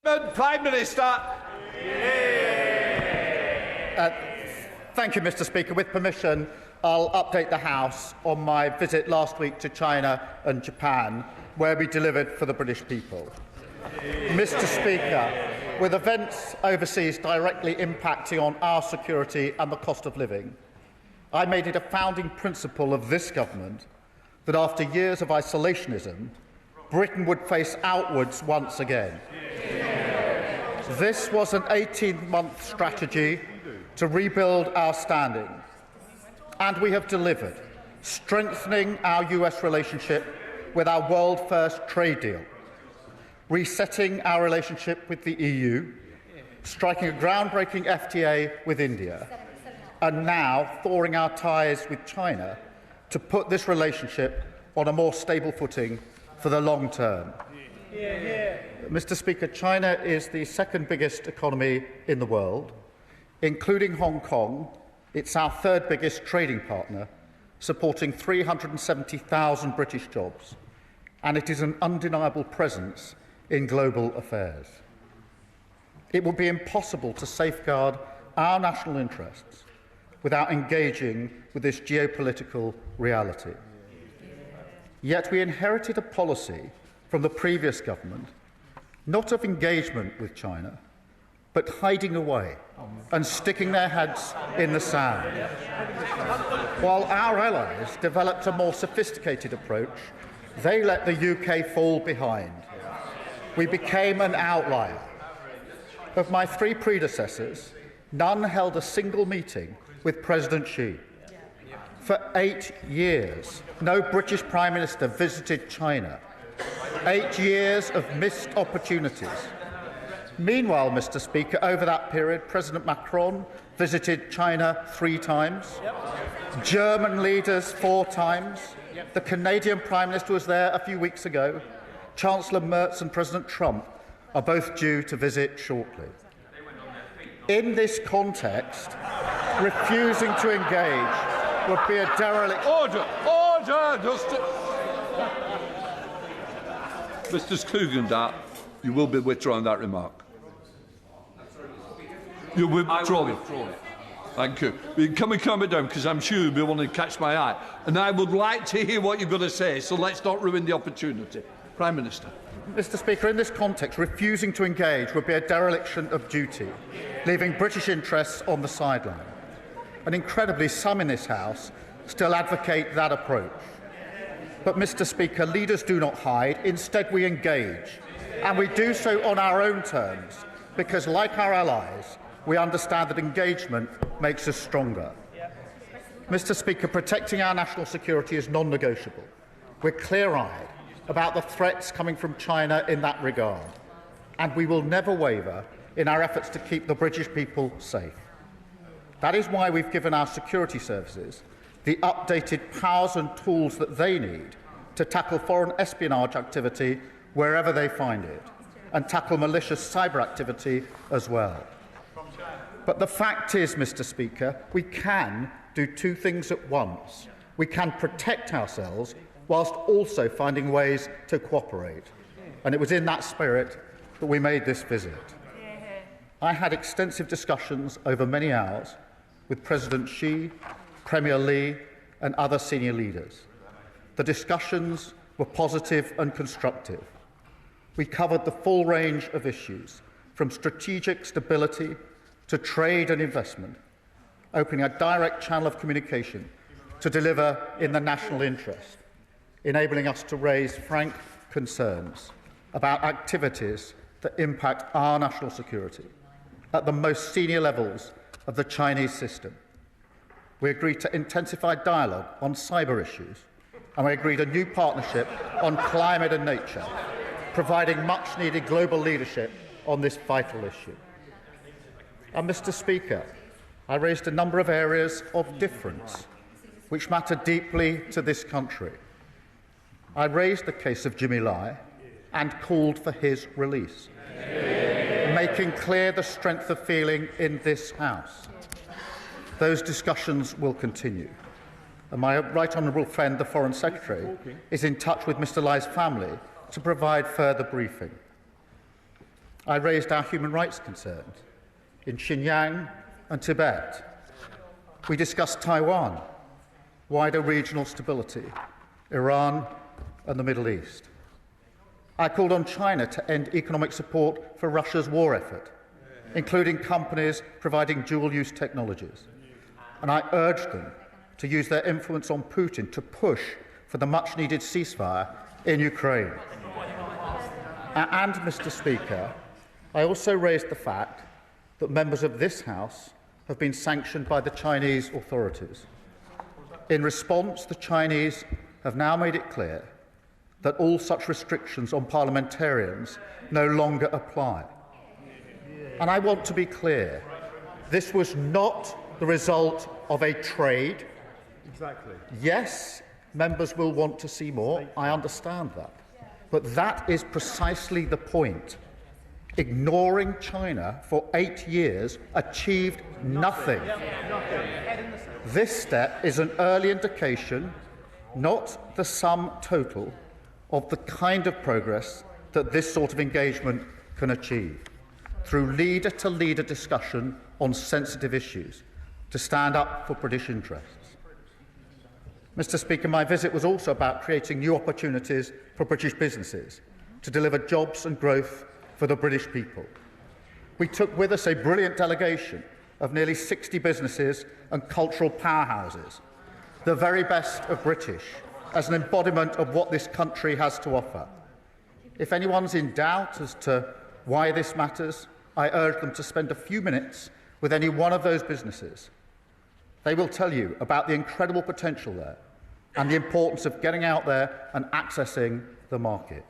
Prime Minister. Thank you, Mr. Speaker. With permission, I'll update the House on my visit last week to China and Japan, where we delivered for the British people. Mr. Speaker, with events overseas directly impacting on our security and the cost of living, I made it a founding principle of this government that after years of isolationism, Britain would face outwards once again. This was an 18-month strategy to rebuild our standing, and we have delivered, strengthening our US relationship with our world-first trade deal, resetting our relationship with the EU, striking a groundbreaking FTA with India, and now thawing our ties with China to put this relationship on a more stable footing for the long term. Mr. Speaker, China is the second biggest economy in the world. Including Hong Kong, it's our third biggest trading partner, supporting 370,000 British jobs, and it is an undeniable presence in global affairs. It would be impossible to safeguard our national interests without engaging with this geopolitical reality. Yet we inherited a policy from the previous government, not of engagement with China, but hiding away and sticking their heads in the sand. While our allies developed a more sophisticated approach, they let the UK fall behind. We became an outlier. Of my three predecessors, none held a single meeting with President Xi. For 8 years, no British Prime Minister visited China. 8 years of missed opportunities. Meanwhile, Mr. Speaker, over that period, President Macron visited China 3 times, German leaders 4 times, the Canadian Prime Minister was there a few weeks ago, Chancellor Merz and President Trump are both due to visit shortly. In this context, refusing to engage would be a derelict... Order! Mr. Klugendart, you will be withdrawing that remark. You will withdraw it. Thank you. Can we calm it down, because I'm sure you'll be wanting to catch my eye. And I would like to hear what you're going to say, so let's not ruin the opportunity. Prime Minister. Mr. Speaker, in this context, refusing to engage would be a dereliction of duty, leaving British interests on the sideline. And incredibly, some in this House still advocate that approach. But, Mr. Speaker, leaders do not hide. Instead, we engage. And we do so on our own terms, because, like our allies, we understand that engagement makes us stronger. Mr. Speaker, protecting our national security is non-negotiable. We're clear-eyed about the threats coming from China in that regard, and we will never waver in our efforts to keep the British people safe. That is why we've given our security services the updated powers and tools that they need to tackle foreign espionage activity wherever they find it, and tackle malicious cyber activity as well. But the fact is, Mr. Speaker, we can do 2 things at once. We can protect ourselves whilst also finding ways to cooperate. And it was in that spirit that we made this visit. I had extensive discussions over many hours with President Xi, Premier Li and other senior leaders. The discussions were positive and constructive. We covered the full range of issues, from strategic stability to trade and investment, opening a direct channel of communication to deliver in the national interest, enabling us to raise frank concerns about activities that impact our national security at the most senior levels of the Chinese system. We agreed to intensify dialogue on cyber issues, and we agreed a new partnership on climate and nature, providing much-needed global leadership on this vital issue. And, Mr. Speaker, I raised a number of areas of difference which matter deeply to this country. I raised the case of Jimmy Lai and called for his release, making clear the strength of feeling in this House. Those discussions will continue. And my right honourable friend, the Foreign Secretary, is in touch with Mr Lai's family to provide further briefing. I raised our human rights concerns in Xinjiang and Tibet. We discussed Taiwan, wider regional stability, Iran and the Middle East. I called on China to end economic support for Russia's war effort, including companies providing dual-use technologies. And I urged them to use their influence on Putin to push for the much-needed ceasefire in Ukraine. And, Mr. Speaker, I also raised the fact that members of this House have been sanctioned by the Chinese authorities. In response, the Chinese have now made it clear that all such restrictions on parliamentarians no longer apply. And I want to be clear, this was not the result of a trade. Exactly. Yes, members will want to see more, I understand that. But that is precisely the point. Ignoring China for 8 years achieved nothing. This step is an early indication, not the sum total, of the kind of progress that this sort of engagement can achieve, through leader-to-leader discussion on sensitive issues, to stand up for British interests. Mr. Speaker, my visit was also about creating new opportunities for British businesses to deliver jobs and growth for the British people. We took with us a brilliant delegation of nearly 60 businesses and cultural powerhouses, the very best of British, as an embodiment of what this country has to offer. If anyone's in doubt as to why this matters, I urge them to spend a few minutes with any one of those businesses. They will tell you about the incredible potential there and the importance of getting out there and accessing the market.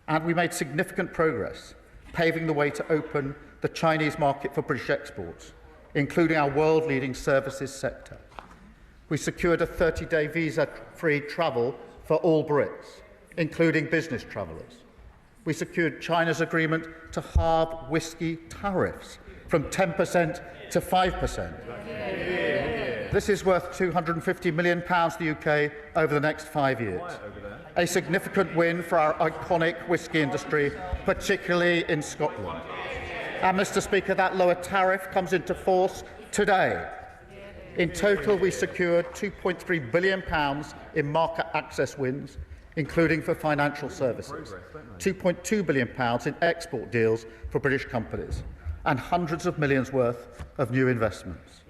And we made significant progress, paving the way to open the Chinese market for British exports, including our world-leading services sector. We secured a 30-day visa-free travel for all Brits, including business travellers. We secured China's agreement to halve whisky tariffs from 10% to 5%. This is worth £250 million to the UK over the next 5 years. A significant win for our iconic whisky industry, particularly in Scotland. And, Mr. Speaker, that lower tariff comes into force today. In total, we secured £2.3 billion in market access wins, including for financial services, £2.2 billion in export deals for British companies, and hundreds of millions worth of new investments.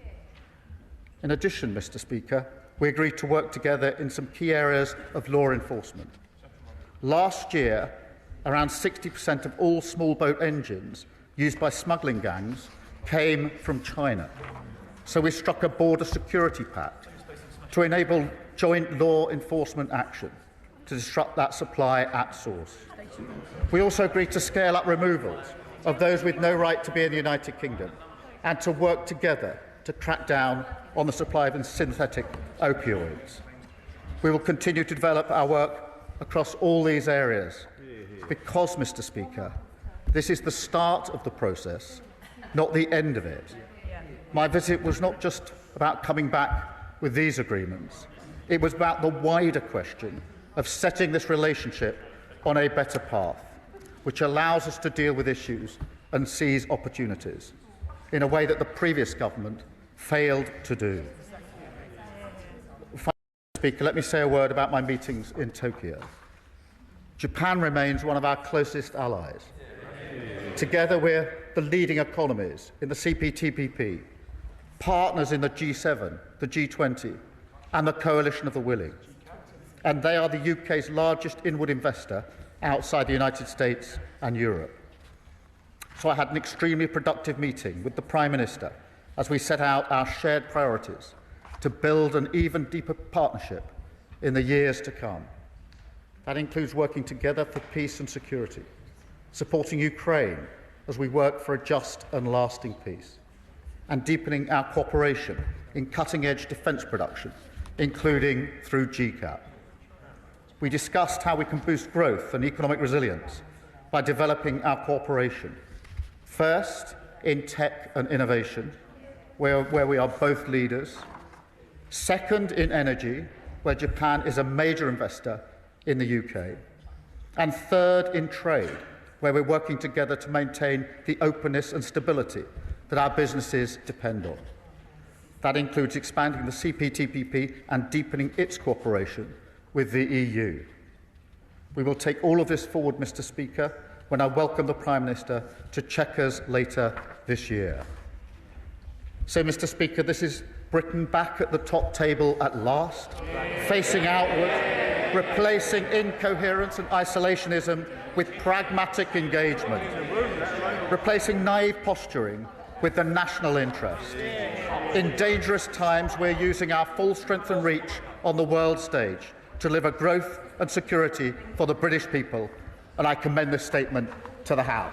In addition, Mr. Speaker, we agreed to work together in some key areas of law enforcement. Last year, around 60% of all small boat engines used by smuggling gangs came from China. So we struck a border security pact to enable joint law enforcement action to disrupt that supply at source. We also agreed to scale up removals of those with no right to be in the United Kingdom and to work together to crack down on the supply of synthetic opioids. We will continue to develop our work across all these areas because, Mr. Speaker, this is the start of the process, not the end of it. My visit was not just about coming back with these agreements. It was about the wider question of setting this relationship on a better path, which allows us to deal with issues and seize opportunities in a way that the previous government failed to do. Finally, Speaker, let me say a word about my meetings in Tokyo. Japan remains one of our closest allies. Together, we're the leading economies in the CPTPP, partners in the G7, the G20, and the Coalition of the Willing. And they are the UK's largest inward investor outside the United States and Europe. So I had an extremely productive meeting with the Prime Minister as we set out our shared priorities to build an even deeper partnership in the years to come. That includes working together for peace and security, supporting Ukraine as we work for a just and lasting peace, and deepening our cooperation in cutting-edge defence production, including through GCAP. We discussed how we can boost growth and economic resilience by developing our cooperation, first in tech and innovation, where we are both leaders, second in energy, where Japan is a major investor in the UK, and third in trade, where we're working together to maintain the openness and stability that our businesses depend on. That includes expanding the CPTPP and deepening its cooperation with the EU. We will take all of this forward, Mr. Speaker, when I welcome the Prime Minister to Chequers later this year. So, Mr. Speaker, this is Britain back at the top table at last, facing outward, replacing incoherence and isolationism with pragmatic engagement, replacing naive posturing with the national interest. In dangerous times, we're using our full strength and reach on the world stage to deliver growth and security for the British people, and I commend this statement to the House.